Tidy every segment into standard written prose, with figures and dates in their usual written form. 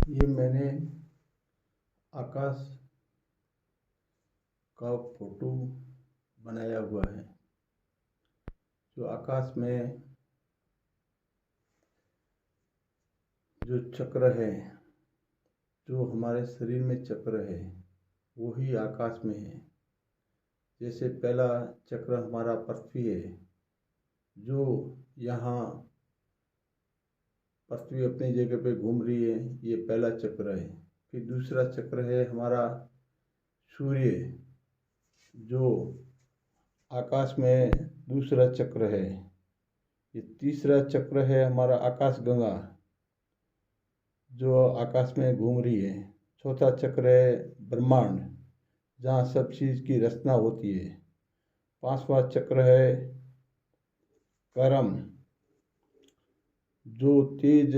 ये मैंने आकाश का फोटो बनाया हुआ है। जो आकाश में जो चक्र है, जो हमारे शरीर में चक्र है, वो ही आकाश में है। जैसे पहला चक्र हमारा पृथ्वी है, जो यहाँ पृथ्वी अपनी जगह पे घूम रही है, ये पहला चक्र है। फिर दूसरा चक्र है हमारा सूर्य, जो आकाश में दूसरा चक्र है। ये तीसरा चक्र है हमारा आकाश गंगा, जो आकाश में घूम रही है। चौथा चक्र है ब्रह्मांड, जहाँ सब चीज़ की रचना होती है। पांचवा चक्र है कर्म, जो तेज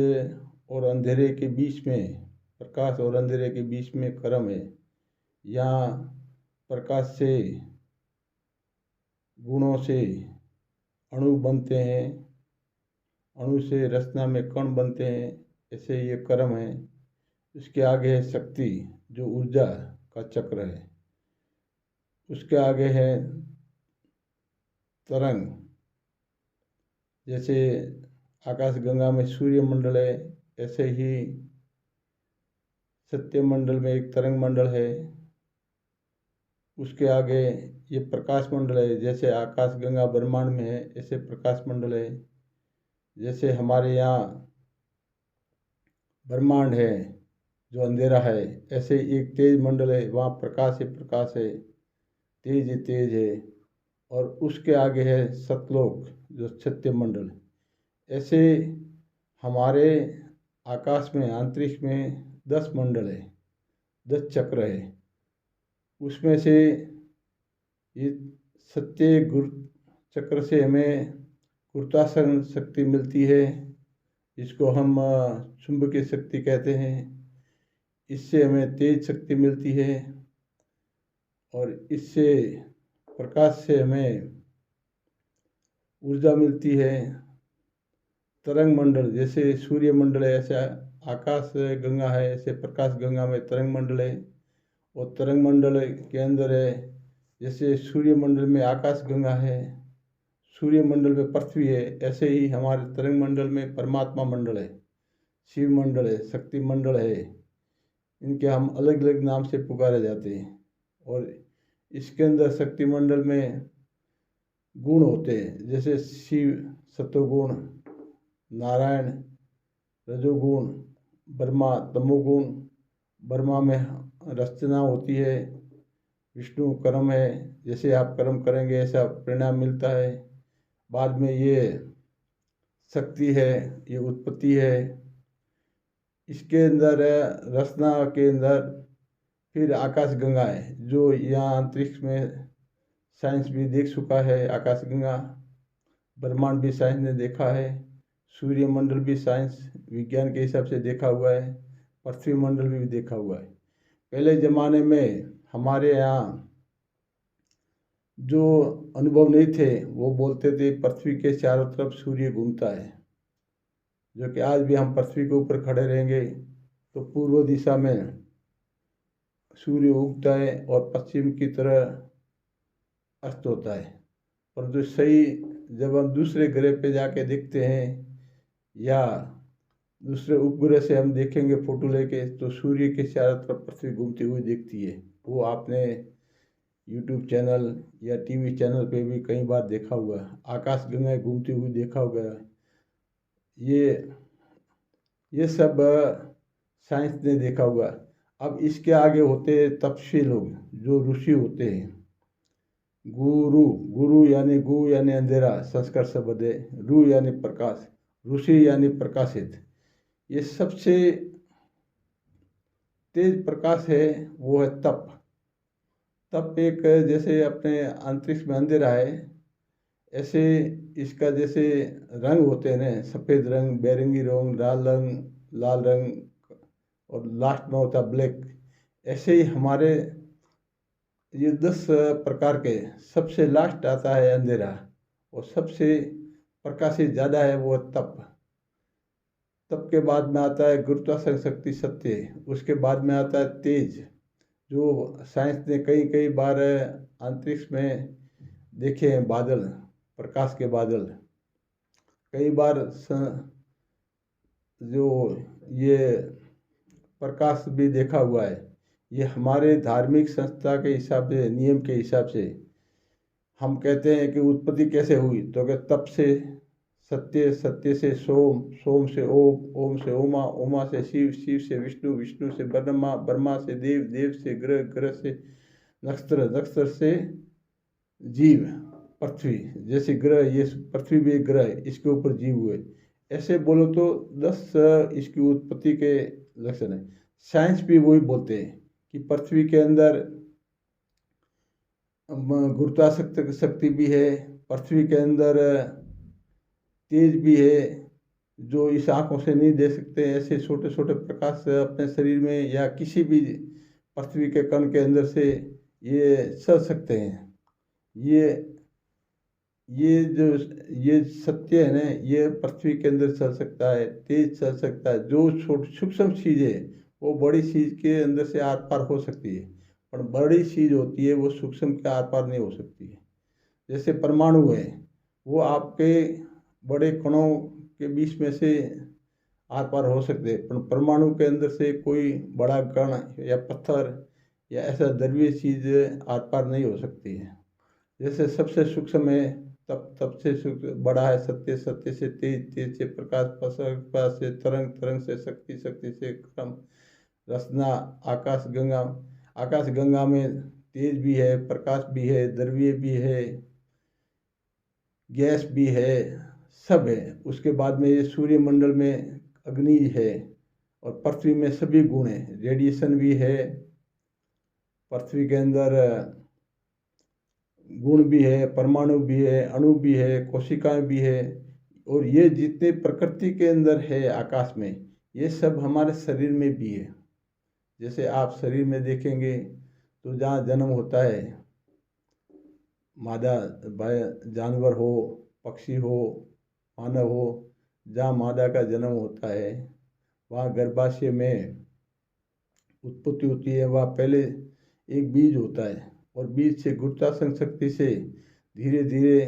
और अंधेरे के बीच में, प्रकाश और अंधेरे के बीच में कर्म है। यहाँ प्रकाश से, गुणों से अणु बनते हैं, अणु से रचना में कण बनते हैं, ऐसे ये कर्म है। उसके आगे है शक्ति, जो ऊर्जा का चक्र है। उसके आगे है तरंग, जैसे आकाश गंगा में सूर्य मंडल है, ऐसे ही सत्य मंडल में एक तरंग मंडल है। उसके आगे ये प्रकाश मंडल है, जैसे आकाश गंगा ब्रह्मांड में है, ऐसे प्रकाश मंडल है। जैसे हमारे यहाँ ब्रह्मांड है जो अंधेरा है, ऐसे एक तेज मंडल है, वहाँ प्रकाश है, प्रकाश है, तेज है, तेज है। और उसके आगे है सतलोक, जो सत्य मंडल। ऐसे हमारे आकाश में, अंतरिक्ष में 10 मंडल है, 10 चक्र है। उसमें से ये सत्य गुरु चक्र से हमें गुरुत्वाकर्षण शक्ति मिलती है, जिसको हम चुंबकीय शक्ति कहते हैं। इससे हमें तेज शक्ति मिलती है, और इससे प्रकाश से हमें ऊर्जा मिलती है। तरंग मंडल, जैसे सूर्य मंडल है, ऐसे आकाश गंगा है, ऐसे प्रकाश गंगा में तरंग मंडल है। और तरंग मंडल के अंदर है, जैसे सूर्य मंडल में आकाश गंगा है, सूर्य मंडल में पृथ्वी है, ऐसे ही हमारे तरंग मंडल में परमात्मा मंडल है, शिव मंडल है, शक्ति मंडल है। इनके हम अलग अलग नाम से पुकारे जाते हैं। और इसके अंदर शक्ति मंडल में गुण होते हैं, जैसे शिव सत्वगुण, नारायण रजोगुण, ब्रह्मा तमोगुण। ब्रह्मा में रचना होती है, विष्णु कर्म है, जैसे आप कर्म करेंगे ऐसा परिणाम मिलता है। बाद में ये शक्ति है, ये उत्पत्ति है। इसके अंदर रचना के अंदर फिर आकाश गंगा है, जो यहाँ अंतरिक्ष में साइंस भी देख चुका है। आकाश गंगा ब्रह्मांड भी साइंस ने देखा है, सूर्य मंडल भी साइंस विज्ञान के हिसाब से देखा हुआ है, पृथ्वी मंडल भी देखा हुआ है। पहले ज़माने में हमारे यहाँ जो अनुभव नहीं थे, वो बोलते थे पृथ्वी के चारों तरफ सूर्य घूमता है। जो कि आज भी हम पृथ्वी के ऊपर खड़े रहेंगे तो पूर्व दिशा में सूर्य उगता है और पश्चिम की तरह अस्त होता है। परंतु सही जब हम दूसरे ग्रह पे जाके देखते हैं, या दूसरे उपग्रह से हम देखेंगे फोटो लेके, तो सूर्य के चारों तरफ पृथ्वी घूमती हुई दिखती है। वो आपने यूट्यूब चैनल या टीवी चैनल पे भी कई बार देखा हुआ है, आकाश गंगा घूमती हुई देखा हुआ है। ये सब साइंस ने देखा हुआ है। अब इसके आगे होते हैं तपस्वी लोग, जो ऋषि होते हैं। गुरु, गुरु यानी गु यानी अंधेरा, संस्कृत शब्द है। रु यानी प्रकाश, ऋषि यानी प्रकाशित। ये सबसे तेज प्रकाश है, वो है तप। तप एक, जैसे अपने अंतरिक्ष में अंधेरा है, ऐसे इसका जैसे रंग होते हैं ना, सफ़ेद रंग, बैरंगी रंग, लाल रंग, और लास्ट में होता ब्लैक। ऐसे ही हमारे ये 10 प्रकार के सबसे लास्ट आता है अंधेरा, और सबसे प्रकाशित ज़्यादा है वो तप। तब के बाद में आता है गुरुत्वाकर्षण शक्ति सत्य, उसके बाद में आता है तेज, जो साइंस ने कई कई बार अंतरिक्ष में देखे हैं बादल, प्रकाश के बादल। कई बार जो ये प्रकाश भी देखा हुआ है। ये हमारे धार्मिक संस्था के हिसाब से, नियम के हिसाब से हम कहते हैं कि उत्पत्ति कैसे हुई, तो कि तप से सत्य, सत्य से सोम, सोम से ओम, ओम से ओमा, ओमा से शिव, शिव से विष्णु, विष्णु से ब्रह्मा, ब्रह्मा से देव, देव से ग्रह, ग्रह से नक्षत्र, नक्षत्र से जीव, पृथ्वी। जैसे ग्रह, ये पृथ्वी भी एक ग्रह है, इसके ऊपर जीव हुए। ऐसे बोलो तो 10 इसकी उत्पत्ति के लक्षण है। साइंस भी वही बोलते हैं कि पृथ्वी के अंदर गुरुत्वाकर्षण शक्ति भी है, पृथ्वी के अंदर तेज भी है, जो इस आंखों से नहीं देख सकते। ऐसे छोटे छोटे प्रकाश अपने शरीर में या किसी भी पृथ्वी के कण के अंदर से ये चल सकते हैं। ये जो ये सत्य है ना, ये पृथ्वी के अंदर चल सकता है, तेज चल सकता है। जो सूक्ष्म चीज़ है वो बड़ी चीज़ के अंदर से आर पार हो सकती है, पर बड़ी चीज़ होती है वो सूक्ष्म के आर पार नहीं हो सकती है। जैसे परमाणु है, वो आपके बड़े कणों के बीच में से आर पार हो सकते हैं, पर परमाणु के अंदर से कोई बड़ा कण या पत्थर या ऐसा द्रव्य चीज़ आर पार नहीं हो सकती है। जैसे सबसे सूक्ष्म है तब से बड़ा है सत्य, सत्य से तेज, तेज से प्रकाश, प्रकाश से तरंग, तरंग से शक्ति, शक्ति से क्रम, रचना, आकाश गंगा। आकाश गंगा में तेज भी है, प्रकाश भी है, द्रव्य भी है, गैस भी है, सब है। उसके बाद में ये सूर्यमंडल में अग्नि है, और पृथ्वी में सभी गुण हैं। रेडिएशन भी है, पृथ्वी के अंदर गुण भी है, परमाणु भी है, अणु भी है, कोशिकाएं भी है। और ये जितने प्रकृति के अंदर है आकाश में, ये सब हमारे शरीर में भी है। जैसे आप शरीर में देखेंगे तो जहाँ जन्म होता है, मादा जानवर हो, पक्षी हो, मानव हो, जहाँ मादा का जन्म होता है वहाँ गर्भाशय में उत्पत्ति होती है। वहाँ पहले एक बीज होता है, और बीज से गुरुत्वाकर्षण शक्ति से धीरे धीरे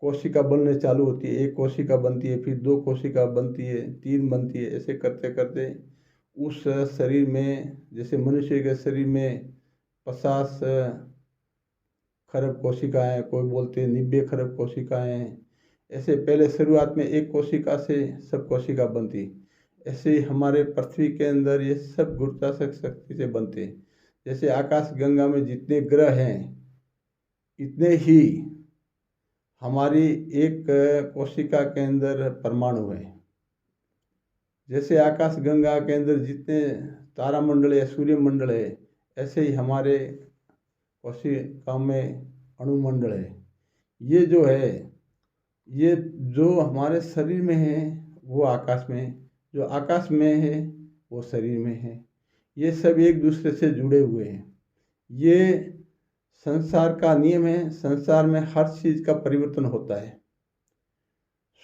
कोशिका बनने चालू होती है। एक कोशिका बनती है, फिर 2 कोशिका बनती है, 3 बनती है। ऐसे करते करते उस शरीर में, जैसे मनुष्य के शरीर में 50 खरब कोशिकाएं, कोई बोलते हैं 90 खरब कोशिकाएं। ऐसे पहले शुरुआत में एक कोशिका से सब कोशिका बनती। ऐसे हमारे पृथ्वी के अंदर ये सब गुरुत्वाकर्षण शक्ति से बनते हैं। जैसे आकाश गंगा में जितने ग्रह हैं, इतने ही हमारी एक कोशिका के अंदर परमाणु है। जैसे आकाश गंगा के अंदर जितने तारामंडल या सूर्यमंडल है, ऐसे ही हमारे कोशिका में अणुमंडल है। ये जो है, ये जो हमारे शरीर में है वो आकाश में, जो आकाश में है वो शरीर में है। ये सब एक दूसरे से जुड़े हुए हैं। ये संसार का नियम है। संसार में हर चीज़ का परिवर्तन होता है।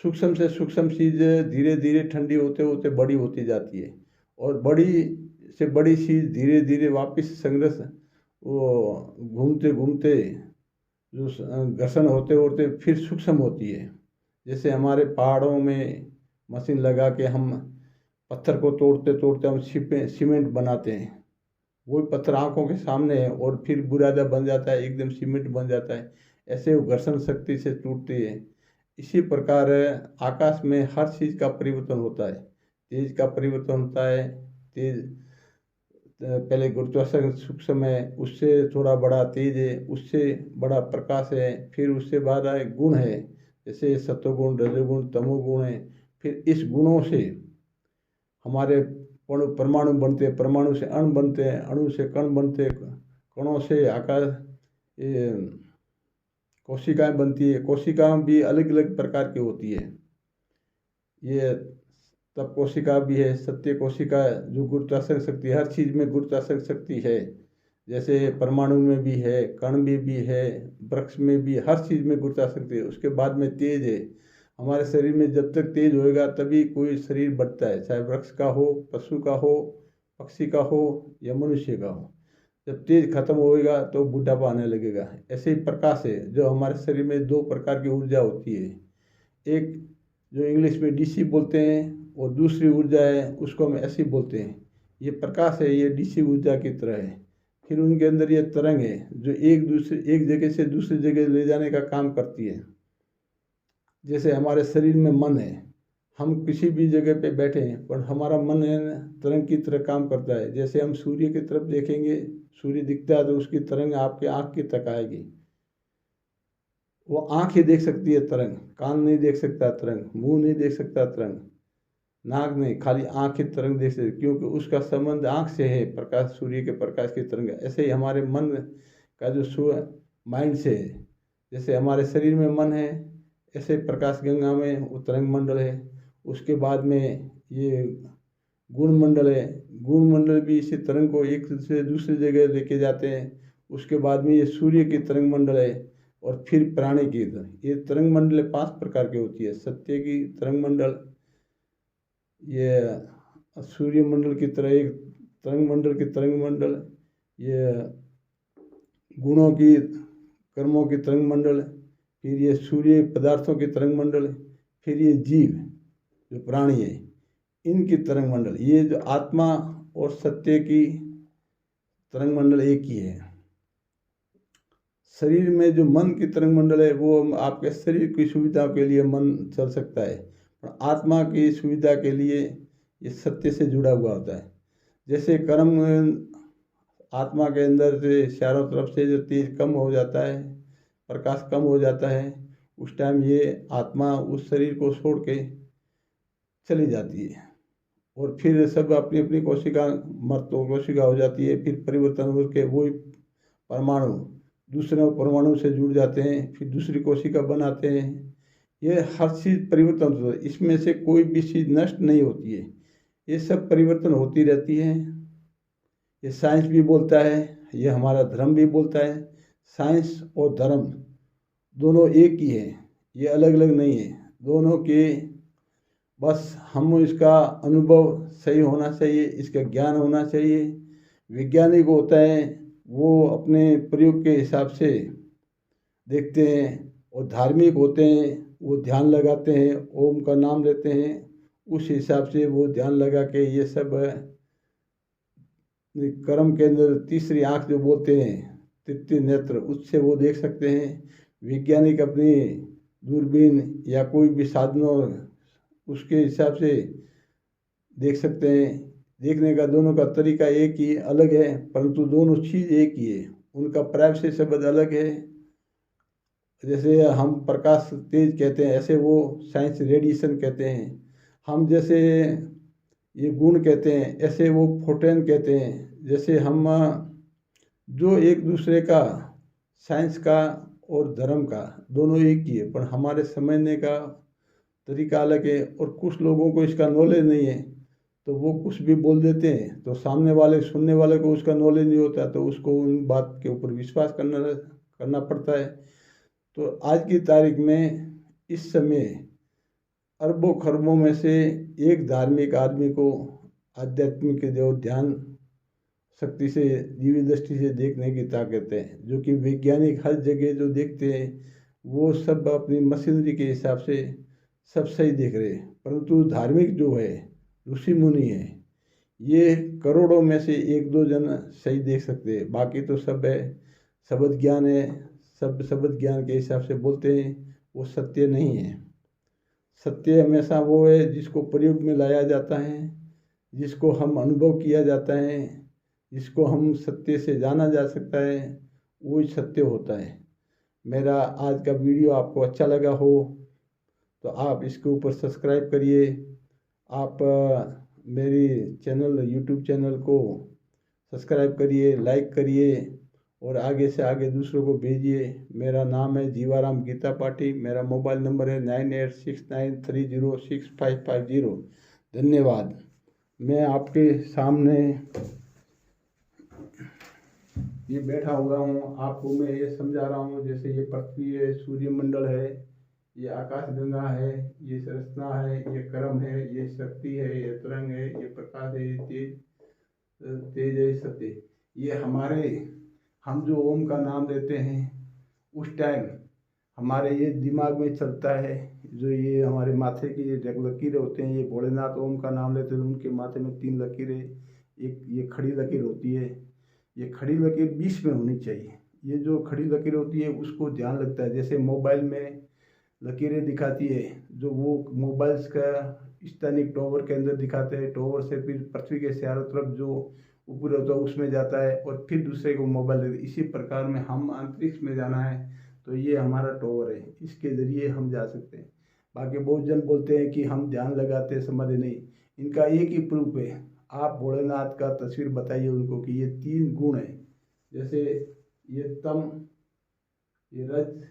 सूक्ष्म से सूक्ष्म चीज़ धीरे धीरे ठंडी होते होते बड़ी होती जाती है, और बड़ी से बड़ी चीज़ धीरे धीरे वापस संघर्ष, वो घूमते घूमते जो घर्षण होते होते फिर सूक्ष्म होती है। जैसे हमारे पहाड़ों में मशीन लगा के हम पत्थर को तोड़ते तोड़ते हम सीमेंट बनाते हैं। वही पत्थर आंखों के सामने है, और फिर बुरादा बन जाता है, एकदम सीमेंट बन जाता है। ऐसे वो घर्षण शक्ति से टूटती है। इसी प्रकार आकाश में हर चीज़ का परिवर्तन होता है। तेज का परिवर्तन होता है। तेज पहले गुरुत्वाकर्षण सूक्ष्म है, उससे थोड़ा बड़ा तेज है, उससे बड़ा प्रकाश है, फिर उससे बड़ा गुण है, जैसे सत्वगुण, रजोगुण, तमोगुण है। फिर इस गुणों से हमारे परमाणु बनते हैं, परमाणु से अणु बनते हैं, अणु से कण बनते हैं, कणों से आकाश कोशिकाएं बनती है। कोशिकाएं भी अलग अलग प्रकार की होती है। ये तब कोशिका भी है, सत्य कोशिका, जो गुरुत्वाकर्षण शक्ति, हर चीज़ में गुरुत्वाकर्षण शक्ति है। जैसे परमाणु में भी है, कण में भी है, वृक्ष में भी, हर चीज़ में गुरुत्वाकर्षण शक्ति है। उसके बाद में तेज है। हमारे शरीर में जब तक तेज होएगा तभी कोई शरीर बढ़ता है, चाहे वृक्ष का हो, पशु का हो, पक्षी का हो या मनुष्य का हो। जब तेज खत्म होएगा तो बुढ़ापा आने लगेगा। ऐसे ही प्रकाश है, जो हमारे शरीर में दो प्रकार की ऊर्जा होती है। एक जो इंग्लिश में डीसी बोलते हैं और दूसरी ऊर्जा है उसको हम एसी बोलते हैं। ये प्रकाश है, ये डीसी ऊर्जा की तरह है। फिर उनके अंदर ये तरंग है जो एक जगह से दूसरी जगह ले जाने का काम करती है। जैसे हमारे शरीर में मन है, हम किसी भी जगह पे बैठे हैं पर हमारा मन है तरंग की तरह काम करता है। जैसे हम सूर्य की तरफ देखेंगे, सूर्य दिखता है तो उसकी तरंग आपके आँख की तक आएगी। वो आँख ही देख सकती है तरंग, कान नहीं देख सकता तरंग, मुंह नहीं देख सकता तरंग, नाक नहीं, खाली आँख की तरंग देख सकती, क्योंकि उसका संबंध आँख से है, प्रकाश, सूर्य के प्रकाश की तरंग। ऐसे ही हमारे मन का जो माइंड से है, जैसे हमारे शरीर में मन है ऐसे प्रकाश गंगा में वो तरंग मंडल है। उसके बाद में ये गुण मंडल है, गुण मंडल भी इसी तरंग को एक से दूसरी जगह लेके जाते हैं। उसके बाद में ये सूर्य की तरंग मंडल है और फिर प्राणी की ये तरंग मंडल 5 प्रकार की होती है। सत्य की तरंग मंडल, ये सूर्य मंडल की तरह एक तरंग मंडल की तरंग मंडल, ये गुणों की कर्मों की तरंग मंडल, फिर ये सूर्य पदार्थों की तरंग मंडल, फिर ये जीव जो प्राणी है इनकी तरंग मंडल। ये जो आत्मा और सत्य की तरंग मंडल एक ही है। शरीर में जो मन की तरंग मंडल है वो आपके शरीर की सुविधा के लिए मन चल सकता है, पर आत्मा की सुविधा के लिए ये सत्य से जुड़ा हुआ होता है। जैसे कर्म आत्मा के अंदर से चारों तरफ से जो तेज कम हो जाता है, प्रकाश कम हो जाता है, उस टाइम ये आत्मा उस शरीर को छोड़ के चली जाती है और फिर सब अपनी अपनी कोशिका कोशिका हो जाती है। फिर परिवर्तन होकर वही परमाणु दूसरे परमाणु से जुड़ जाते हैं, फिर दूसरी कोशिका बनाते हैं। ये हर चीज़ परिवर्तन होता है, इसमें से कोई भी चीज़ नष्ट नहीं होती है, ये सब परिवर्तन होती रहती है। ये साइंस भी बोलता है, ये हमारा धर्म भी बोलता है। साइंस और धर्म दोनों एक ही है, ये अलग अलग नहीं है दोनों के। बस हम इसका अनुभव सही होना चाहिए, इसका ज्ञान होना चाहिए। वैज्ञानिक होता है वो अपने प्रयोग के हिसाब से देखते हैं, और धार्मिक होते हैं वो ध्यान लगाते हैं, ओम का नाम लेते हैं, उस हिसाब से वो ध्यान लगा के ये सब कर्म के अंदर तीसरी आँख जो बोलते हैं, तृतीय नेत्र, उससे वो देख सकते हैं। वैज्ञानिक अपनी दूरबीन या कोई भी साधनों उसके हिसाब से देख सकते हैं। देखने का दोनों का तरीका एक ही अलग है, परंतु दोनों चीज़ एक ही है, उनका प्राइवेसी शब्द अलग है। जैसे हम प्रकाश तेज कहते हैं, ऐसे वो साइंस रेडिएशन कहते हैं। हम जैसे ये गुण कहते हैं, ऐसे वो फोटोन कहते हैं। जैसे हम जो एक दूसरे का, साइंस का और धर्म का दोनों एक ही है, पर हमारे समझने का तरीका अलग है। और कुछ लोगों को इसका नॉलेज नहीं है तो वो कुछ भी बोल देते हैं, तो सामने वाले सुनने वाले को उसका नॉलेज नहीं होता तो उसको उन बात के ऊपर विश्वास करना पड़ता है। तो आज की तारीख में इस समय अरबों खरबों में से एक धार्मिक आदमी को आध्यात्मिक जो ध्यान शक्ति से, दिव्य दृष्टि से देखने की ताकत है, जो कि वैज्ञानिक हर जगह जो देखते हैं वो सब अपनी मशीनरी के हिसाब से सब सही देख रहे हैं। परंतु धार्मिक जो है, ऋषि मुनि है, ये करोड़ों में से 1-2 जन सही देख सकते हैं, बाकी तो सब है शब्द ज्ञान है, सब शब्द ज्ञान के हिसाब से बोलते हैं, वो सत्य नहीं है। सत्य हमेशा वो है जिसको प्रयोग में लाया जाता है, जिसको हम अनुभव किया जाता है, जिसको हम सत्य से जाना जा सकता है, वही सत्य होता है। मेरा आज का वीडियो आपको अच्छा लगा हो तो आप इसके ऊपर सब्सक्राइब करिए। आप मेरी चैनल, यूट्यूब चैनल को सब्सक्राइब करिए, लाइक करिए और आगे से आगे दूसरों को भेजिए। मेरा नाम है जीवाराम गीता पाठी, मेरा मोबाइल नंबर है 9869306550। धन्यवाद। मैं आपके सामने ये बैठा हुआ हूँ, आपको मैं ये समझा रहा हूँ। जैसे ये पृथ्वी है, सूर्यमंडल है, ये आकाश गंगा है, ये रचना है, ये कर्म है, ये शक्ति है, ये तरंग है, ये प्रकाश है, ये तेज है, सत्य। ये हमारे, हम जो ओम का नाम लेते हैं उस टाइम हमारे ये दिमाग में चलता है। जो ये हमारे माथे की ये लकीरें होते हैं, ये भोलेनाथ ओम का नाम लेते हैं उनके माथे में 3 लकीरें, एक ये खड़ी लकीर होती है। ये खड़ी लकीर बीच में होनी चाहिए। ये जो खड़ी लकीर होती है उसको ध्यान लगता है। जैसे मोबाइल में लकीरें दिखाती है, जो वो मोबाइल्स का स्थानिक टॉवर के अंदर दिखाते हैं, टॉवर से फिर पृथ्वी के चारों तरफ जो ऊपर होता है उसमें जाता है और फिर दूसरे को मोबाइल देते। इसी प्रकार में हम अंतरिक्ष में जाना है तो ये हमारा टॉवर है, इसके ज़रिए हम जा सकते हैं। बाकी बहुत जन बोलते हैं कि हम ध्यान लगाते समझ नहीं, इनका एक ही प्रूफ है। आप भोलेनाथ का तस्वीर बताइए उनको कि ये 3 गुण है, जैसे ये तम, ये रज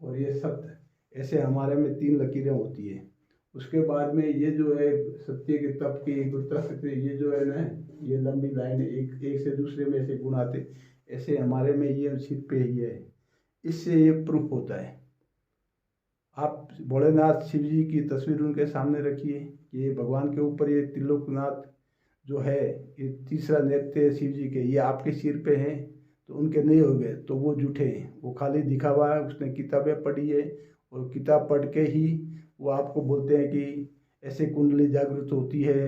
और ये सत्य, ऐसे हमारे में 3 लकीरें होती है। उसके बाद में ये जो है सत्य के तप की गुरुता शक्ति, ये जो है ना, ये लंबी लाइन एक एक से दूसरे में ऐसे गुण आते, ऐसे हमारे में ये सिर पे ही है। इससे ये प्रूफ होता है। आप भोलेनाथ शिव जी की तस्वीर उनके सामने रखिए कि ये भगवान के ऊपर ये त्रिलोकनाथ जो है, ये तीसरा नेत्र है शिव जी के, ये आपके सिर पे हैं तो उनके नहीं हो गए तो वो झूठे हैं, वो खाली दिखावा है। उसने किताबें पढ़ी है और किताब पढ़ के ही वो आपको बोलते हैं कि ऐसे कुंडली जागृत होती है,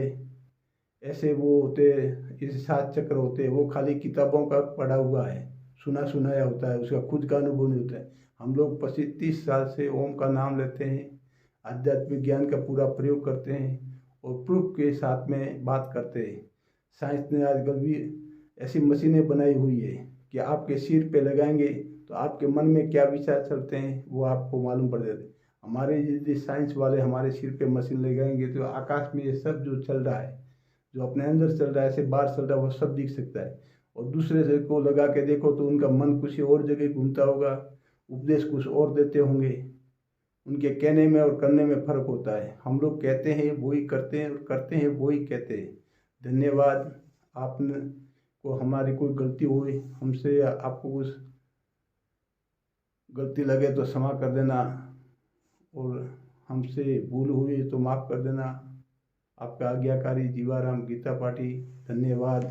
ऐसे वो होते, ऐसे 7 चक्र होते हैं। वो खाली किताबों का पढ़ा हुआ है, सुना सुनाया होता है, उसका खुद का अनुभव नहीं होता है। हम लोग 25-30 साल से ओम का नाम लेते हैं, आध्यात्मिक ज्ञान का पूरा प्रयोग करते हैं और प्रूफ के साथ में बात करते हैं। साइंस ने आजकल भी ऐसी मशीनें बनाई हुई है कि आपके सिर पे लगाएंगे तो आपके मन में क्या विचार चलते हैं वो आपको मालूम पड़ जाते हैं। हमारे यदि साइंस वाले हमारे सिर पे मशीन लगाएंगे तो आकाश में ये सब जो चल रहा है, जो अपने अंदर चल रहा है, ऐसे बाहर चल रहा है, वो सब दिख सकता है। और दूसरे से को लगा के देखो तो उनका मन कुछ और जगह घूमता होगा, उपदेश कुछ और देते होंगे। उनके कहने में और करने में फ़र्क होता है। हम लोग कहते हैं वो ही करते हैं और करते हैं वो ही कहते हैं। धन्यवाद। आपने को हमारी कोई गलती हुई हमसे या आपको कुछ गलती लगे तो क्षमा कर देना, और हमसे भूल हुई तो माफ़ कर देना। आपका आज्ञाकारी जीवाराम गीता पाठी। धन्यवाद।